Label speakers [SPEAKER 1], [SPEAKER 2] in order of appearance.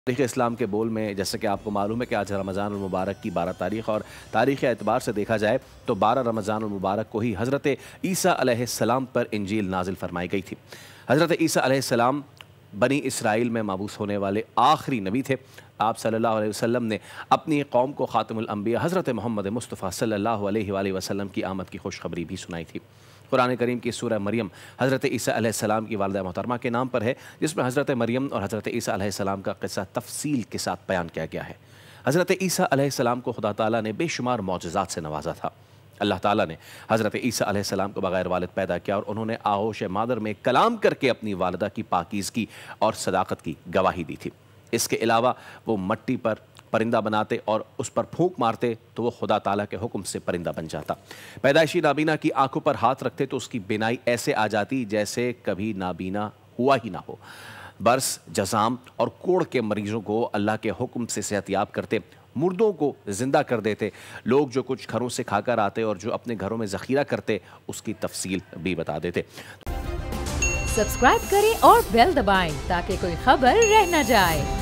[SPEAKER 1] تاریخ اسلام کے بول میں جیسے کہ آپ کو معلوم ہے کہ آج رمضان المبارک کی 12 تاریخ اور تاریخ اعتبار سے دیکھا جائے تو 12 رمضان المبارک کو ہی حضرت عیسیٰ علیہ السلام پر انجیل نازل فرمائی گئی تھی۔ حضرت عیسیٰ علیہ السلام بنی اسرائیل میں مبعوث ہونے والے آخری نبی تھے۔ آپ صلی اللہ علیہ وسلم نے اپنی قوم کو خاتم الانبیاء حضرت محمد مصطفیٰ صلی اللہ علیہ وآلہ وسلم کی آمد کی خوشخبری بھی سنائی تھی۔ قرآن کریم کی سورہ مریم حضرت عیسیٰ علیہ السلام کی والدہ محترمہ کے نام پر ہے، جس میں حضرت مریم اور حضرت عیسیٰ علیہ السلام کا قصہ تفصیل کے ساتھ بیان کیا گیا ہے۔ حضرت عیسیٰ علیہ السلام کو خدا تعالیٰ نے بے شمار معجزات سے نوازا تھا۔ اللہ تعالیٰ نے حضرت عیسیٰ علیہ السلام کو بغیر والد پیدا کیا اور انہوں نے آغوش مادر میں کلام کر کے اپنی والدہ کی پاکیزگی اور صداقت کی گواہی دی تھی۔ اس کے علاوہ وہ مٹی پر پرندہ بناتے اور اس پر پھونک مارتے تو وہ خدا تعالیٰ کے حکم سے پرندہ بن جاتا۔ پیدائشی نابینا کی آنکھوں پر ہاتھ رکھتے تو اس کی بینائی ایسے آ جاتی جیسے کبھی نابینا ہوا ہی نہ ہو۔ برس، جزام اور کوڑ کے مریضوں کو اللہ کے حکم سے صحت یاب کرتے، مردوں کو زندہ کر دیتے، لوگ جو کچھ گھروں سے کھا کر آتے اور جو اپنے گھروں میں ذخیرہ کرتے اس کی تفصیل بھی بتا دیتے۔
[SPEAKER 2] سبسکرائب کریں اور بیل دبائیں تاکہ کوئی خبر رہ نہ جائے۔